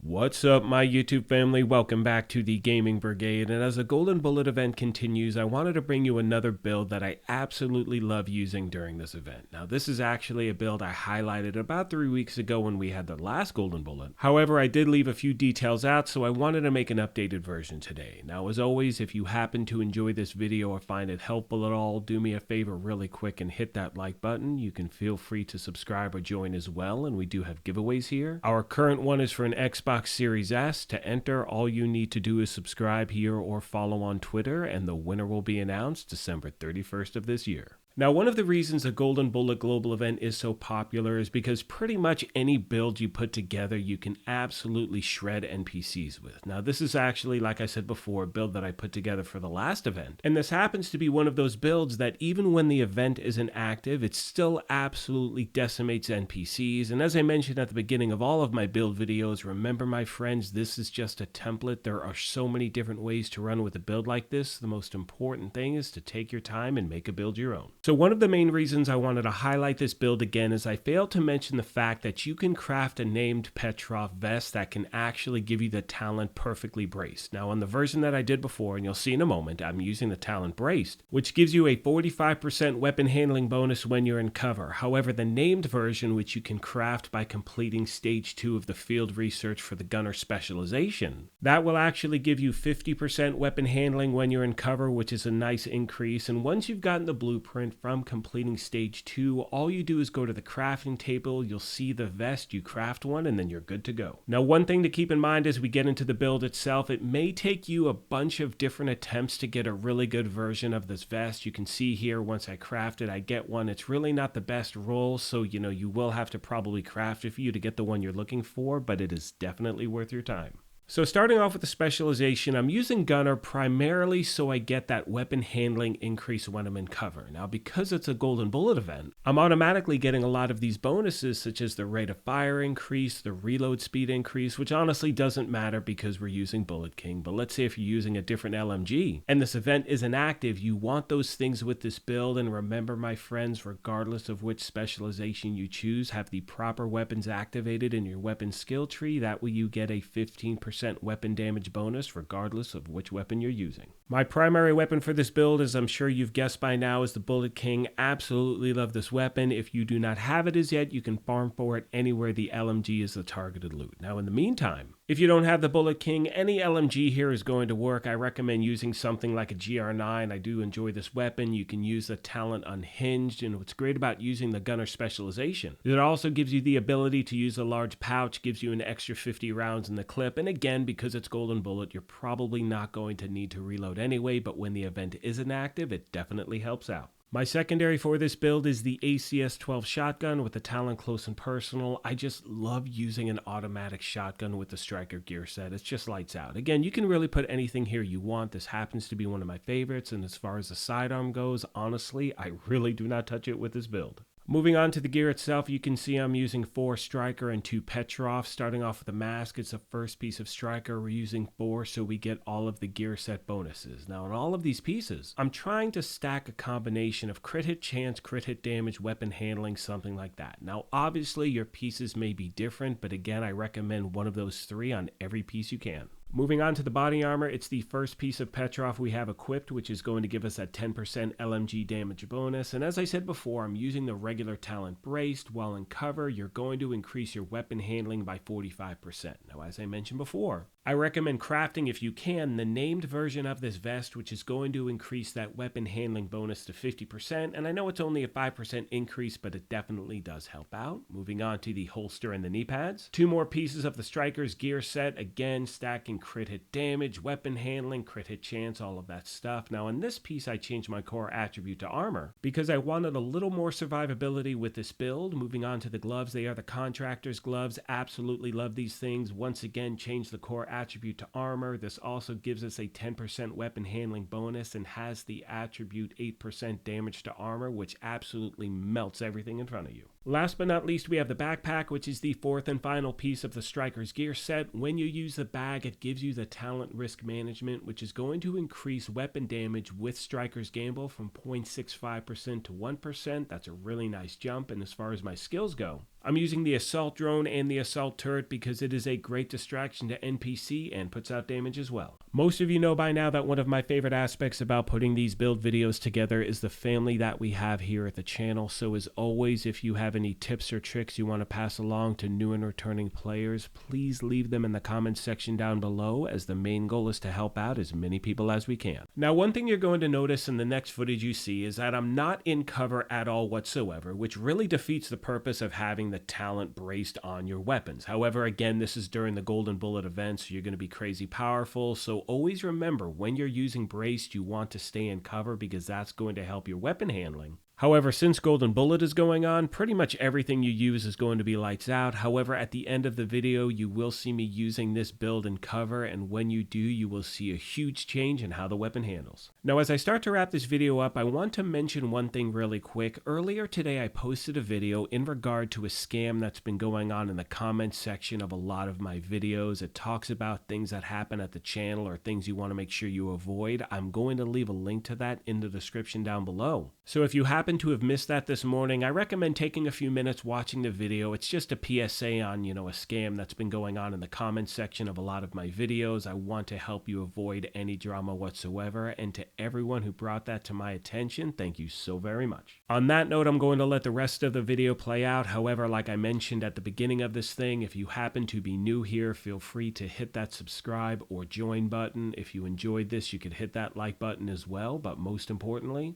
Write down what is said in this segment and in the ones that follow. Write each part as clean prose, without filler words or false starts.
What's up, my YouTube family? Welcome back to the Gaming Brigade, and as the Golden Bullet event continues, I wanted to bring you another build that I absolutely love using during this event. Now, this is actually a build I highlighted about 3 weeks ago when we had the last Golden Bullet. However, I did leave a few details out, so I wanted to make an updated version today. Now, as always, if you happen to enjoy this video or find it helpful at all, do me a favor really quick and hit that like button. You can feel free to subscribe or join as well, and we do have giveaways here. Our current one is for an Xbox Series S. To enter, all you need to do is subscribe here or follow on Twitter, and the winner will be announced December 31st of this year. Now, one of the reasons the Golden Bullet Global event is so popular is because pretty much any build you put together, you can absolutely shred NPCs with. Now, this is actually, like I said before, a build that I put together for the last event. And this happens to be one of those builds that even when the event isn't active, it still absolutely decimates NPCs. And as I mentioned at the beginning of all of my build videos, remember my friends, this is just a template. There are so many different ways to run with a build like this. The most important thing is to take your time and make a build your own. So one of the main reasons I wanted to highlight this build again is I failed to mention the fact that you can craft a named Petrov vest that can actually give you the talent Perfectly Braced. Now on the version that I did before, and you'll see in a moment, I'm using the talent Braced, which gives you a 45% weapon handling bonus when you're in cover. However, the named version, which you can craft by completing stage 2 of the field research for the gunner specialization, that will actually give you 50% weapon handling when you're in cover, which is a nice increase. And once you've gotten the blueprint from completing stage 2, all you do is go to the crafting table, you'll see the vest, you craft one, and then you're good to go. Now, one thing to keep in mind as we get into the build itself, it may take you a bunch of different attempts to get a really good version of this vest. You can see here, once I craft it, I get one. It's really not the best roll, so you will have to probably craft it for you to get the one you're looking for, but it is definitely worth your time. So starting off with the specialization, I'm using Gunner primarily so I get that weapon handling increase when I'm in cover. Now because it's a Golden Bullet event, I'm automatically getting a lot of these bonuses such as the rate of fire increase, the reload speed increase, which honestly doesn't matter because we're using Bullet King. But let's say if you're using a different LMG and this event isn't active, you want those things with this build. And remember my friends, regardless of which specialization you choose, have the proper weapons activated in your weapon skill tree. That way you get a 15% weapon damage bonus regardless of which weapon you're using. My primary weapon for this build, as I'm sure you've guessed by now, is the Bullet King. Absolutely love this weapon. If you do not have it as yet, you can farm for it anywhere the LMG is the targeted loot. Now in the meantime, if you don't have the Bullet King, any LMG here is going to work. I recommend using something like a GR9. I do enjoy this weapon. You can use the talent Unhinged, and what's great about using the Gunner specialization is it also gives you the ability to use a large pouch, gives you an extra 50 rounds in the clip, and again, because it's Golden Bullet, you're probably not going to need to reload anyway, but when the event isn't active, it definitely helps out. My secondary for this build is the ACS-12 shotgun with the talent Close and Personal. I just love using an automatic shotgun with the Striker gear set. It's just lights out. Again, you can really put anything here you want. This happens to be one of my favorites, and as far as the sidearm goes, honestly, I really do not touch it with this build. Moving on to the gear itself, you can see I'm using 4 Striker and 2 Petrov. Starting off with the mask, it's the first piece of Striker. We're using 4 so we get all of the gear set bonuses. Now on all of these pieces, I'm trying to stack a combination of crit hit chance, crit hit damage, weapon handling, something like that. Now obviously your pieces may be different, but again I recommend one of those 3 on every piece you can. Moving on to the body armor, it's the first piece of Petrov we have equipped, which is going to give us that 10% LMG damage bonus. And as I said before, I'm using the regular talent Braced. While in cover, you're going to increase your weapon handling by 45%. Now, as I mentioned before, I recommend crafting, if you can, the named version of this vest, which is going to increase that weapon handling bonus to 50%. And I know it's only a 5% increase, but it definitely does help out. Moving on to the holster and the knee pads. 2 more pieces of the Striker's gear set, again, stacking crit hit damage, weapon handling, crit hit chance, all of that stuff. Now in this piece, I changed my core attribute to armor because I wanted a little more survivability with this build. Moving on to the gloves, they are the Contractor's gloves. Absolutely love these things. Once again, change the core attribute to armor. This also gives us a 10% weapon handling bonus and has the attribute 8% damage to armor, which absolutely melts everything in front of you. Last but not least, we have the backpack, which is the 4th and final piece of the Striker's gear set. When you use the bag, it gives you the talent Risk Management, which is going to increase weapon damage with Striker's Gamble from 0.65% to 1%. That's a really nice jump. And as far as my skills go, I'm using the assault drone and the assault turret because it is a great distraction to NPC and puts out damage as well. Most of you know by now that one of my favorite aspects about putting these build videos together is the family that we have here at the channel. So as always, if you have any tips or tricks you want to pass along to new and returning players, please leave them in the comments section down below, as the main goal is to help out as many people as we can. Now, one thing you're going to notice in the next footage you see is that I'm not in cover at all whatsoever, which really defeats the purpose of having the talent braced on your weapons. However, again, this is during the Golden Bullet event, so you're going to be crazy powerful. So always remember, when you're using braced, you want to stay in cover because that's going to help your weapon handling. However, since Golden Bullet is going on, pretty much everything you use is going to be lights out. However, at the end of the video, you will see me using this build in cover, and when you do, you will see a huge change in how the weapon handles. Now, as I start to wrap this video up, I want to mention one thing really quick. Earlier today, I posted a video in regard to a scam that's been going on in the comments section of a lot of my videos. It talks about things that happen at the channel or things you want to make sure you avoid. I'm going to leave a link to that in the description down below. So if you happen to have missed that this morning, I recommend taking a few minutes watching the video. It's just a PSA on, a scam that's been going on in the comments section of a lot of my videos. I want to help you avoid any drama whatsoever, and to everyone who brought that to my attention, thank you so very much. On that note, I'm going to let the rest of the video play out. However, like I mentioned at the beginning of this thing, if you happen to be new here, feel free to hit that subscribe or join button. If you enjoyed this, you could hit that like button as well, but most importantly,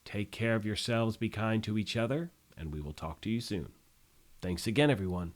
take care of yourselves, be kind to each other, and we will talk to you soon. Thanks again, everyone.